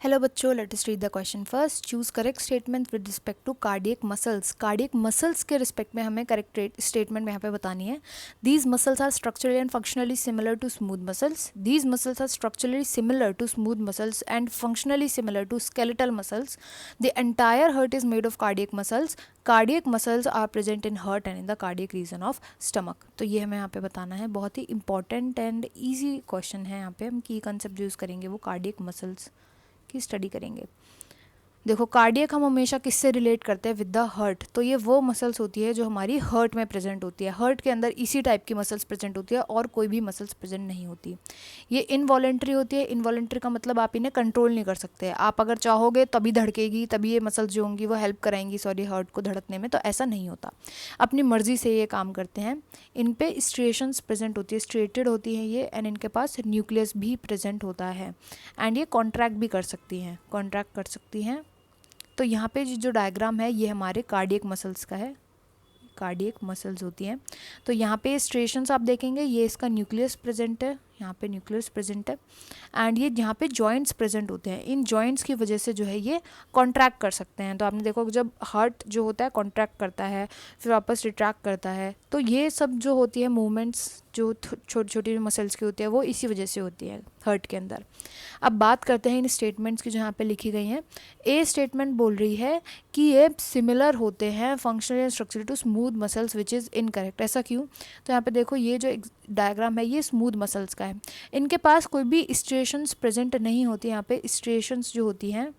Hello बच्चों, let us read the question first. Choose correct statement with respect to cardiac muscles. Cardiac muscles के respect में हमें correct statement यहाँ पे बतानी है. These muscles are structurally and functionally similar to smooth muscles. These muscles are structurally similar to smooth muscles and functionally similar to skeletal muscles. The entire heart is made of cardiac muscles. Cardiac muscles are present in heart and in the cardiac region of stomach. तो ये हमें यहाँ पे बताना है. बहुत ही important and easy question है. यहाँ पे हम की कंसेप्ट यूज़ करेंगे वो कार्डियक मसल्स की स्टडी करेंगे. देखो, कार्डियक हम हमेशा किससे रिलेट करते हैं? With the heart. तो ये वो मसल्स होती है जो हमारी हार्ट में प्रेजेंट होती है. हार्ट के अंदर इसी टाइप की मसल्स प्रेजेंट होती है और कोई भी मसल्स प्रेजेंट नहीं होती. ये इनवॉलेंट्री होती है. इनवॉलेंट्री का मतलब आप इन्हें कंट्रोल नहीं कर सकते. आप अगर चाहोगे तभी धड़केगी, तभी ये मसल्स जो होंगी वो हेल्प कराएंगी हार्ट को धड़कने में. तो ऐसा नहीं होता, अपनी मर्जी से ये काम करते हैं. इन पे स्ट्रिएशंस प्रेजेंट होती है, स्ट्रेटेड होती हैं ये, एंड इनके पास न्यूक्लियस भी प्रेजेंट होता है. एंड ये कॉन्ट्रैक्ट भी कर सकती हैं, कॉन्ट्रैक्ट कर सकती हैं. तो यहाँ पे जो डायग्राम है ये हमारे कार्डियक मसल्स का है. कार्डियक मसल्स होती हैं. तो यहाँ पे स्ट्रेशंस आप देखेंगे, ये इसका न्यूक्लियस प्रेजेंट है, यहाँ पे न्यूक्लियस प्रेजेंट है. एंड ये यहाँ पे जॉइंट्स प्रेजेंट होते हैं. इन जॉइंट्स की वजह से जो है ये कॉन्ट्रैक्ट कर सकते हैं. तो आपने देखो जब हार्ट जो होता है कॉन्ट्रैक्ट करता है, फिर वापस रिट्रैक्ट करता है, तो ये सब जो होती है मूवमेंट्स जो छोटी छोटी मसल्स की होती है वो इसी वजह से होती है हार्ट के अंदर. अब बात करते हैं इन स्टेटमेंट्स की जो यहाँ पे लिखी गई हैं. ए स्टेटमेंट बोल रही है कि ये सिमिलर होते हैं functional and structurally to smooth muscles which is incorrect. ऐसा क्यों? तो यहाँ पे देखो ये जो डायग्राम है ये स्मूथ मसल्स का है. इनके पास कोई भी स्ट्रिएशंस प्रेजेंट नहीं होती. यहाँ पे स्ट्रिएशंस जो होती हैं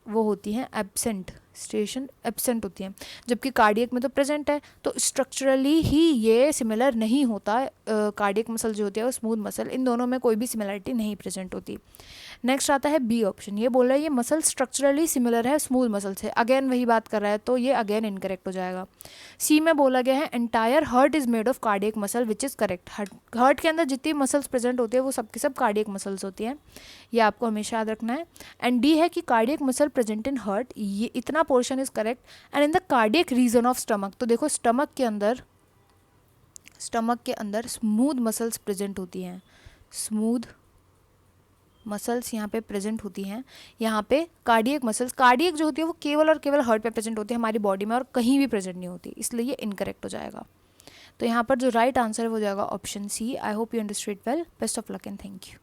वो होती हैं एब्सेंट. स्ट्रिएशन एब्सेंट होती हैं, जबकि कार्डियक में तो प्रेजेंट है. तो स्ट्रक्चरली ही ये सिमिलर नहीं होता. कार्डियक मसल जो होती है वो स्मूथ मसल, इन दोनों में कोई भी सिमिलरिटी नहीं प्रेजेंट होती. नेक्स्ट आता है बी ऑप्शन. ये बोल रहा है ये मसल स्ट्रक्चरली सिमिलर है स्मूथ मसल से. अगेन वही बात कर रहा है, तो ये अगेन इनकरेक्ट हो जाएगा. सी में बोला गया है entire heart is made of cardiac muscle which is correct. Heart के अंदर जितनी मसल्स प्रेजेंट होती है वो सबकी सब कार्डियक मसल्स होती हैं. ये आपको हमेशा याद रखना है. एंड डी है कि cardiac muscle present in heart, ये इतना portion is correct. And in the cardiac region of stomach, तो देखो स्टमक के अंदर स्मूथ मसल्स प्रेजेंट होती हैं. स्मूथ मसल्स यहाँ पे प्रेजेंट होती हैं. यहाँ पे कार्डियक मसल्स, कार्डियक जो होती है वो केवल और केवल हार्ट पे प्रेजेंट होती है हमारी बॉडी में, और कहीं भी प्रेजेंट नहीं होती. इसलिए ये इनकरेक्ट हो जाएगा. तो यहाँ पर जो राइट आंसर है वो जाएगा option C. I hope you understood well. Best of luck and thank you.